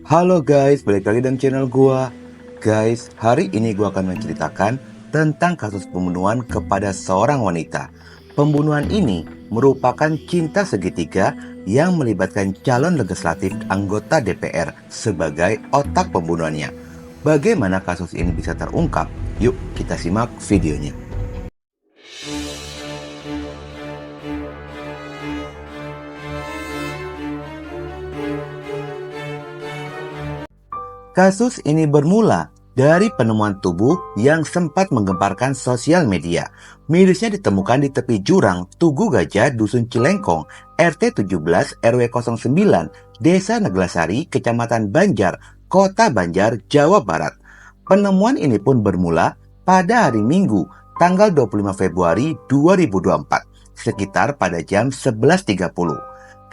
Halo guys, balik lagi dengan channel gua. Guys, hari ini gua akan menceritakan tentang kasus pembunuhan kepada seorang wanita. Pembunuhan ini merupakan cinta segitiga yang melibatkan calon legislatif anggota DPR sebagai otak pembunuhannya. Bagaimana kasus ini bisa terungkap? Yuk kita simak videonya. Kasus ini bermula dari penemuan tubuh yang sempat menggemparkan sosial media. Mirisnya ditemukan di tepi jurang Tugu Gajah, Dusun Cilengkong, RT 17 RW 09, Desa Neglasari, Kecamatan Banjar, Kota Banjar, Jawa Barat. Penemuan ini pun bermula pada hari Minggu, tanggal 25 Februari 2024, sekitar pada jam 11.30.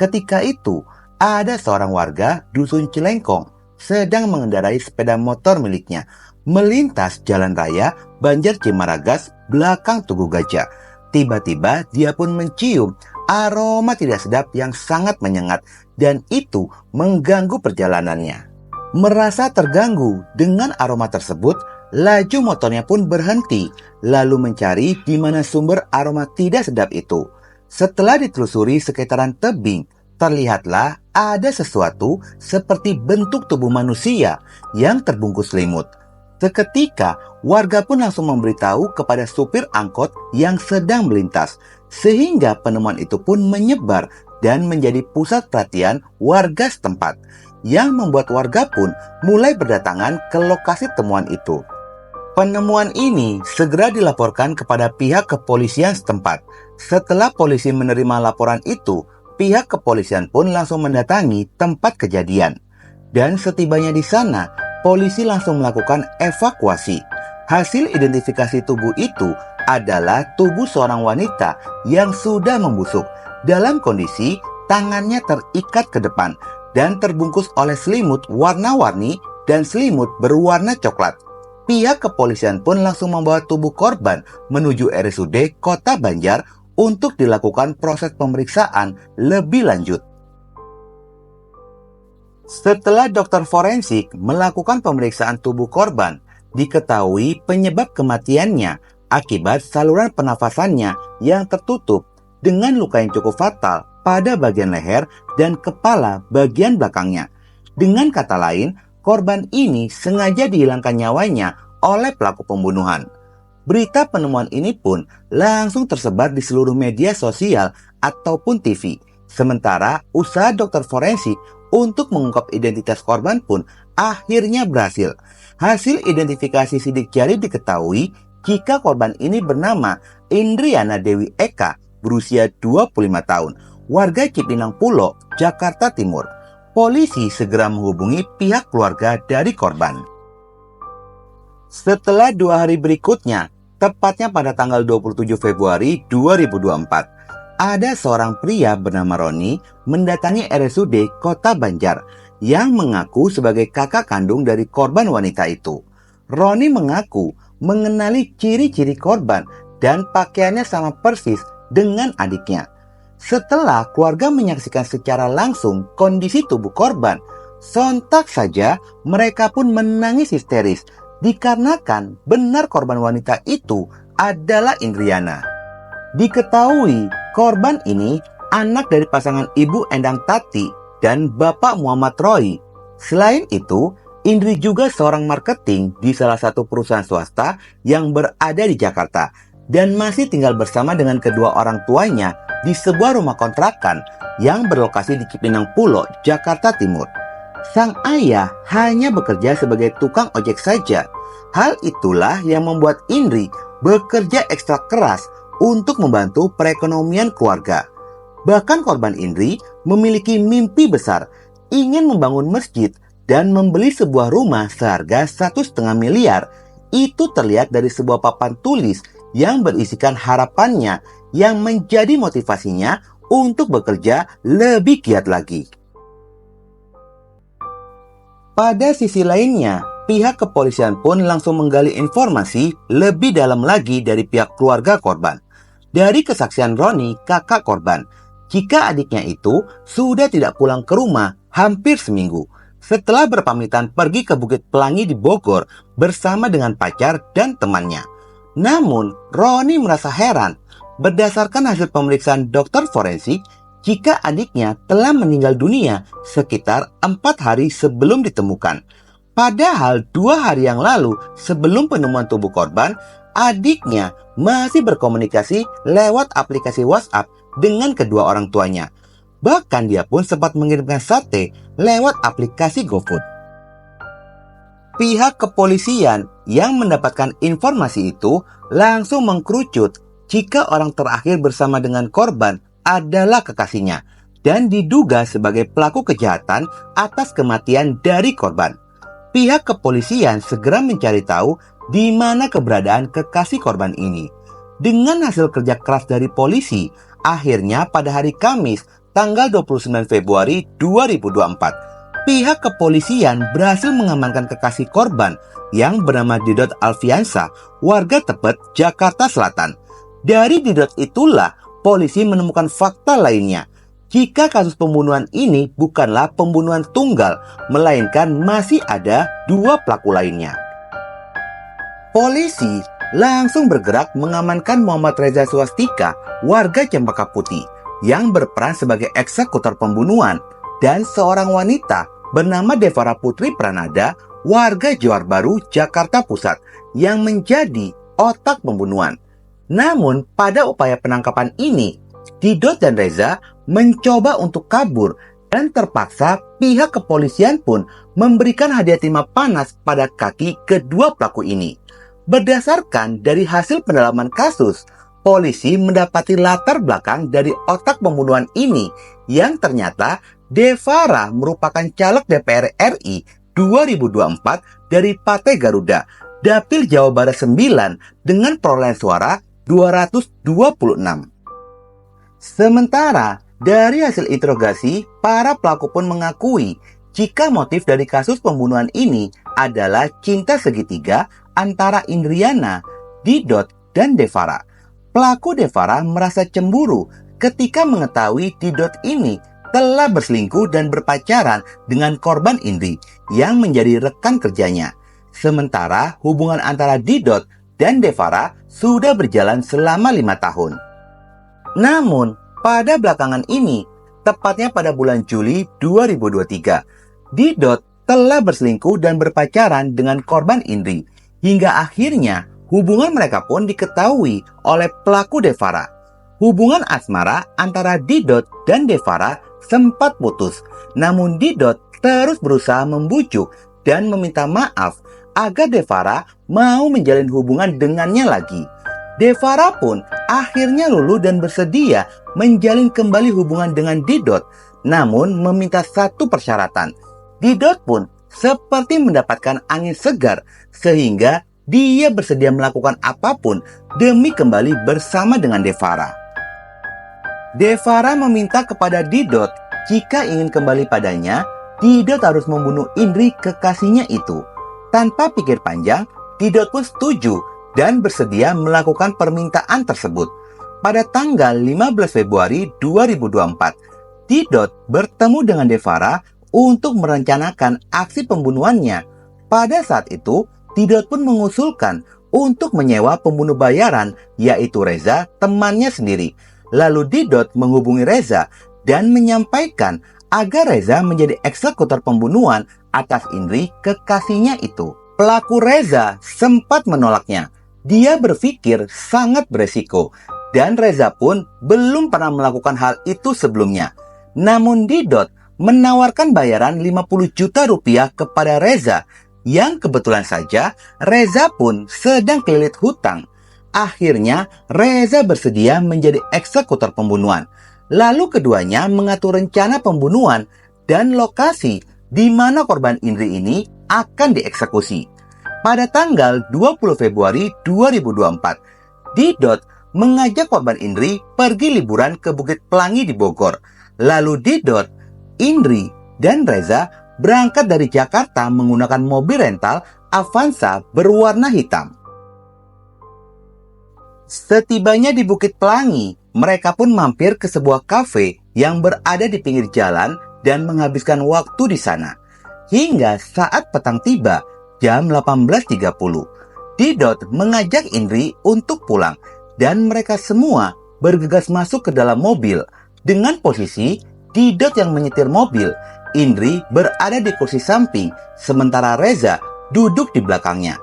Ketika itu, ada seorang warga Dusun Cilengkong sedang mengendarai sepeda motor miliknya melintas jalan raya Banjar Cimaragas belakang Tugu Gajah. Tiba-tiba dia pun mencium aroma tidak sedap yang sangat menyengat dan itu mengganggu perjalanannya. Merasa terganggu dengan aroma tersebut, laju motornya pun berhenti lalu mencari di mana sumber aroma tidak sedap itu. Setelah ditelusuri sekitaran tebing, terlihatlah ada sesuatu seperti bentuk tubuh manusia yang terbungkus selimut. Seketika, warga pun langsung memberitahu kepada supir angkot yang sedang melintas, sehingga penemuan itu pun menyebar dan menjadi pusat perhatian warga setempat, yang membuat warga pun mulai berdatangan ke lokasi temuan itu. Penemuan ini segera dilaporkan kepada pihak kepolisian setempat. Setelah polisi menerima laporan itu, pihak kepolisian pun langsung mendatangi tempat kejadian. Dan setibanya di sana, polisi langsung melakukan evakuasi. Hasil identifikasi tubuh itu adalah tubuh seorang wanita yang sudah membusuk dalam kondisi tangannya terikat ke depan dan terbungkus oleh selimut warna-warni dan selimut berwarna coklat. Pihak kepolisian pun langsung membawa tubuh korban menuju RSUD Kota Banjar untuk dilakukan proses pemeriksaan lebih lanjut. Setelah dokter forensik melakukan pemeriksaan tubuh korban, diketahui penyebab kematiannya akibat saluran pernafasannya yang tertutup dengan luka yang cukup fatal pada bagian leher dan kepala bagian belakangnya. Dengan kata lain, korban ini sengaja dihilangkan nyawanya oleh pelaku pembunuhan. Berita penemuan ini pun langsung tersebar di seluruh media sosial ataupun TV. Sementara usaha dokter forensik untuk mengungkap identitas korban pun akhirnya berhasil. Hasil identifikasi sidik jari diketahui jika korban ini bernama Indriana Dewi Eka, berusia 25 tahun, warga Cipinang Pulo, Jakarta Timur. Polisi segera menghubungi pihak keluarga dari korban. Setelah 2 hari berikutnya, tepatnya pada tanggal 27 Februari 2024, ada seorang pria bernama Roni mendatangi RSUD Kota Banjar yang mengaku sebagai kakak kandung dari korban wanita itu. Roni mengaku mengenali ciri-ciri korban dan pakaiannya sama persis dengan adiknya. Setelah keluarga menyaksikan secara langsung kondisi tubuh korban, sontak saja mereka pun menangis histeris dikarenakan benar korban wanita itu adalah Indriana. Diketahui korban ini anak dari pasangan Ibu Endang Tati dan Bapak Muhammad Roy. Selain itu, Indri juga seorang marketing di salah satu perusahaan swasta yang berada di Jakarta dan masih tinggal bersama dengan kedua orang tuanya di sebuah rumah kontrakan yang berlokasi di Cipinang Pulo, Jakarta Timur. Sang ayah hanya bekerja sebagai tukang ojek saja. Hal itulah yang membuat Indri bekerja ekstra keras untuk membantu perekonomian keluarga. Bahkan korban Indri memiliki mimpi besar, ingin membangun masjid dan membeli sebuah rumah seharga 1,5 miliar. Itu terlihat dari sebuah papan tulis yang berisikan harapannya yang menjadi motivasinya untuk bekerja lebih giat lagi. Pada sisi lainnya, pihak kepolisian pun langsung menggali informasi lebih dalam lagi dari pihak keluarga korban. Dari kesaksian Roni, kakak korban, jika adiknya itu sudah tidak pulang ke rumah hampir seminggu. setelah berpamitan pergi ke Bukit Pelangi di Bogor bersama dengan pacar dan temannya. Namun, Roni merasa heran. Berdasarkan hasil pemeriksaan dokter forensik, jika adiknya telah meninggal dunia sekitar 4 hari sebelum ditemukan. Padahal 2 hari yang lalu sebelum penemuan tubuh korban, adiknya masih berkomunikasi lewat aplikasi WhatsApp dengan kedua orang tuanya. Bahkan dia pun sempat mengirimkan sate lewat aplikasi GoFood. Pihak kepolisian yang mendapatkan informasi itu langsung mengkerucut jika orang terakhir bersama dengan korban adalah kekasihnya dan diduga sebagai pelaku kejahatan atas kematian dari korban. Pihak kepolisian segera mencari tahu di mana keberadaan kekasih korban ini. Dengan hasil kerja keras dari polisi, akhirnya pada hari Kamis, tanggal 29 Februari 2024, pihak kepolisian berhasil mengamankan kekasih korban yang bernama Didot Alfiansa, warga Tebet, Jakarta Selatan. Dari Didot itulah polisi menemukan fakta lainnya. Jika kasus pembunuhan ini bukanlah pembunuhan tunggal, melainkan masih ada 2 pelaku lainnya. Polisi langsung bergerak mengamankan Muhammad Reza Swastika, warga Cempaka Putih, yang berperan sebagai eksekutor pembunuhan, dan seorang wanita bernama Devara Putri Pranada, warga Johar Baru, Jakarta Pusat, yang menjadi otak pembunuhan. Namun, pada upaya penangkapan ini, Didot dan Reza mencoba untuk kabur dan terpaksa pihak kepolisian pun memberikan hadiah timah panas pada kaki kedua pelaku ini. Berdasarkan dari hasil pendalaman kasus, polisi mendapati latar belakang dari otak pembunuhan ini yang ternyata Devara merupakan caleg DPR RI 2024 dari Partai Garuda, Dapil Jawa Barat 9 dengan perolehan suara 226. Sementara dari hasil interogasi, para pelaku pun mengakui jika motif dari kasus pembunuhan ini adalah cinta segitiga antara Indriana, Didot, dan Devara. Pelaku Devara merasa cemburu ketika mengetahui Didot ini telah berselingkuh dan berpacaran dengan korban Indri yang menjadi rekan kerjanya. Sementara hubungan antara Didot dan Devara sudah berjalan selama 5 tahun. Namun, pada belakangan ini, tepatnya pada bulan Juli 2023, Didot telah berselingkuh dan berpacaran dengan korban Indri. Hingga akhirnya, hubungan mereka pun diketahui oleh pelaku Devara. Hubungan asmara antara Didot dan Devara sempat putus. Namun Didot terus berusaha membujuk dan meminta maaf agar Devara mau menjalin hubungan dengannya lagi. Devara pun akhirnya luluh dan bersedia menjalin kembali hubungan dengan Didot, namun meminta satu persyaratan. Didot pun seperti mendapatkan angin segar sehingga dia bersedia melakukan apapun demi kembali bersama dengan Devara. Devara meminta kepada Didot jika ingin kembali padanya, Didot harus membunuh Indri kekasihnya itu. Tanpa pikir panjang, Didot pun setuju dan bersedia melakukan permintaan tersebut. Pada tanggal 15 Februari 2024, Didot bertemu dengan Devara untuk merencanakan aksi pembunuhannya. Pada saat itu, Didot pun mengusulkan untuk menyewa pembunuh bayaran, yaitu Reza, temannya sendiri. Lalu Didot menghubungi Reza dan menyampaikan agar Reza menjadi eksekutor pembunuhan atas Indri kekasihnya itu. Pelaku Reza sempat menolaknya. Dia berpikir sangat beresiko dan Reza pun belum pernah melakukan hal itu sebelumnya. Namun Didot menawarkan bayaran 50 juta rupiah kepada Reza yang kebetulan saja Reza pun sedang kelilit hutang. Akhirnya Reza bersedia menjadi eksekutor pembunuhan. Lalu keduanya mengatur rencana pembunuhan dan lokasi di mana korban Indri ini akan dieksekusi. Pada tanggal 20 Februari 2024, Didot mengajak korban Indri pergi liburan ke Bukit Pelangi di Bogor. Lalu Didot, Indri, dan Reza berangkat dari Jakarta menggunakan mobil rental Avanza berwarna hitam. Setibanya di Bukit Pelangi, mereka pun mampir ke sebuah kafe yang berada di pinggir jalan dan menghabiskan waktu di sana. Hingga saat petang tiba, jam 18.30, Didot mengajak Indri untuk pulang dan mereka semua bergegas masuk ke dalam mobil. Dengan posisi Didot yang menyetir mobil, Indri berada di kursi samping, sementara Reza duduk di belakangnya.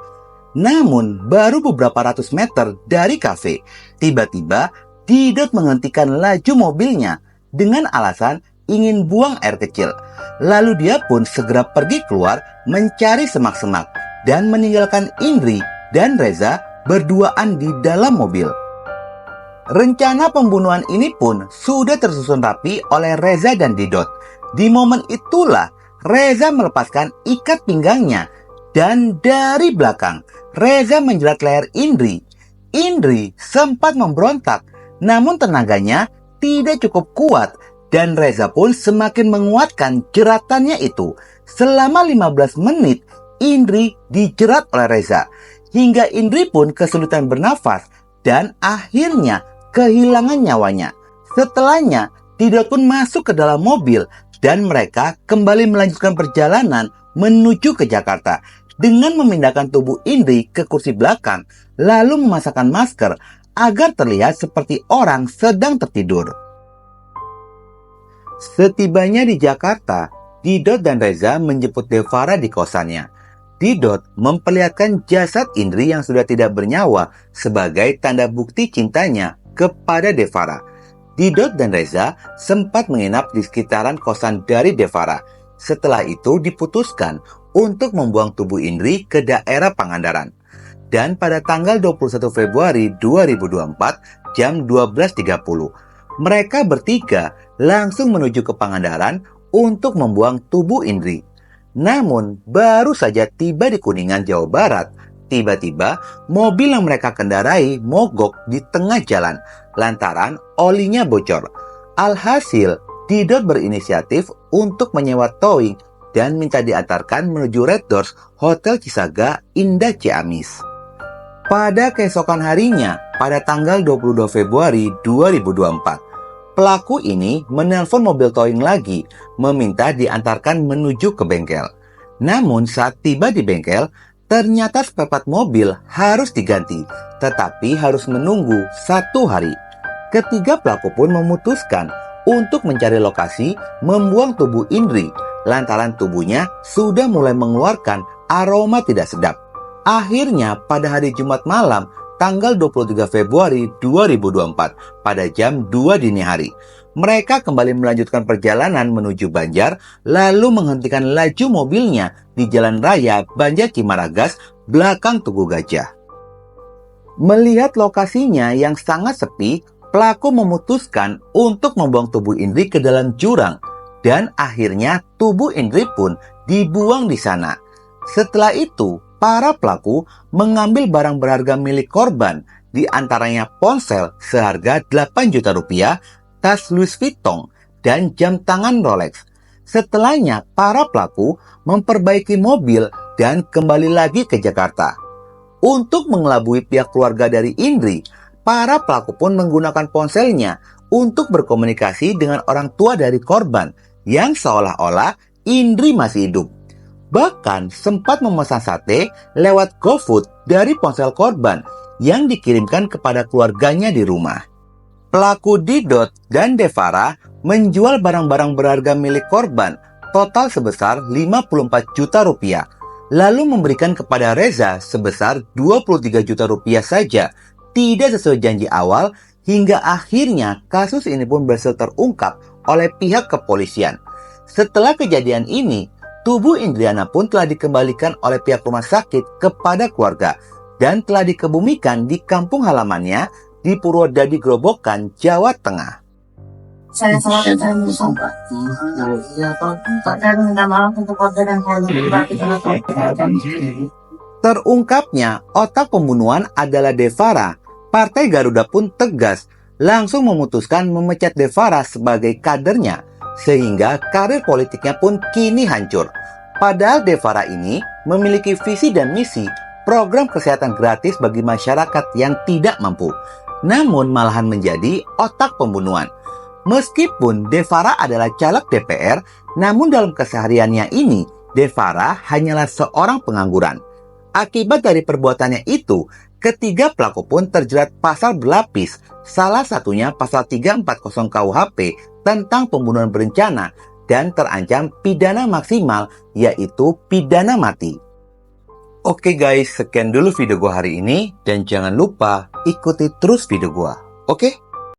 Namun baru beberapa ratus meter dari kafe, tiba-tiba Didot menghentikan laju mobilnya dengan alasan ingin buang air kecil. Lalu dia pun segera pergi keluar mencari semak-semak dan meninggalkan Indri dan Reza berduaan di dalam mobil. Rencana pembunuhan ini pun sudah tersusun rapi oleh Reza dan Didot. Di momen itulah Reza melepaskan ikat pinggangnya dan dari belakang Reza menjerat leher Indri. Indri sempat memberontak, namun tenaganya tidak cukup kuat dan Reza pun semakin menguatkan jeratannya itu. Selama 15 menit Indri dijerat oleh Reza hingga Indri pun kesulitan bernafas dan akhirnya kehilangan nyawanya. Setelahnya Didot pun masuk ke dalam mobil dan mereka kembali melanjutkan perjalanan menuju ke Jakarta dengan memindahkan tubuh Indri ke kursi belakang lalu memasangkan masker agar terlihat seperti orang sedang tertidur. Setibanya di Jakarta, Didot dan Reza menjemput Devara di kosannya. Didot memperlihatkan jasad Indri yang sudah tidak bernyawa sebagai tanda bukti cintanya kepada Devara. Didot dan Reza sempat menginap di sekitaran kosan dari Devara. Setelah itu diputuskan untuk membuang tubuh Indri ke daerah Pangandaran. Dan pada tanggal 21 Februari 2024 jam 12.30, mereka bertiga langsung menuju ke Pangandaran untuk membuang tubuh Indri. Namun baru saja tiba di Kuningan, Jawa Barat, tiba-tiba mobil yang mereka kendarai mogok di tengah jalan lantaran olinya bocor. Alhasil, Didot berinisiatif untuk menyewa towing dan minta diantarkan menuju Red Doors Hotel Cisaga Indah Ciamis. Pada keesokan harinya, pada tanggal 22 Februari 2024, pelaku ini menelpon mobil towing lagi, meminta diantarkan menuju ke bengkel. Namun saat tiba di bengkel, ternyata spare part mobil harus diganti, tetapi harus menunggu 1 hari. Ketiga pelaku pun memutuskan untuk mencari lokasi membuang tubuh Indri, lantaran tubuhnya sudah mulai mengeluarkan aroma tidak sedap. Akhirnya pada hari Jumat malam, tanggal 23 Februari 2024 pada jam 2 dini hari, mereka kembali melanjutkan perjalanan menuju Banjar lalu menghentikan laju mobilnya di Jalan Raya Banjar Cimaragas belakang Tugu Gajah. Melihat lokasinya yang sangat sepi, pelaku memutuskan untuk membuang tubuh Indri ke dalam jurang dan akhirnya tubuh Indri pun dibuang di sana. Setelah itu, para pelaku mengambil barang berharga milik korban, di antaranya ponsel seharga 8 juta rupiah, tas Louis Vuitton, dan jam tangan Rolex. Setelahnya, para pelaku memperbaiki mobil dan kembali lagi ke Jakarta. Untuk mengelabui pihak keluarga dari Indri, para pelaku pun menggunakan ponselnya untuk berkomunikasi dengan orang tua dari korban yang seolah-olah Indri masih hidup. Bahkan sempat memesan sate lewat GoFood dari ponsel korban yang dikirimkan kepada keluarganya di rumah. Pelaku Didot dan Devara menjual barang-barang berharga milik korban total sebesar 54 juta rupiah, lalu memberikan kepada Reza sebesar 23 juta rupiah saja, tidak sesuai janji awal, hingga akhirnya kasus ini pun berhasil terungkap oleh pihak kepolisian. Setelah kejadian ini, tubuh Indriana pun telah dikembalikan oleh pihak rumah sakit kepada keluarga dan telah dikebumikan di kampung halamannya di Purwodadi Grobogan, Jawa Tengah. Saya sangat menyesal. Saya minta maaf untuk keluarga dan Terungkapnya otak pembunuhan adalah Devara. Partai Garuda pun tegas langsung memutuskan memecat Devara sebagai kadernya, sehingga karir politiknya pun kini hancur. Padahal Devara ini memiliki visi dan misi program kesehatan gratis bagi masyarakat yang tidak mampu, namun malahan menjadi otak pembunuhan. Meskipun Devara adalah caleg DPR, namun dalam kesehariannya ini Devara hanyalah seorang pengangguran. Akibat dari perbuatannya itu, ketiga pelaku pun terjerat pasal berlapis, salah satunya pasal 340 KUHP tentang pembunuhan berencana dan terancam pidana maksimal, yaitu pidana mati. Oke guys, sekian dulu video gua hari ini dan jangan lupa ikuti terus video gua. Oke?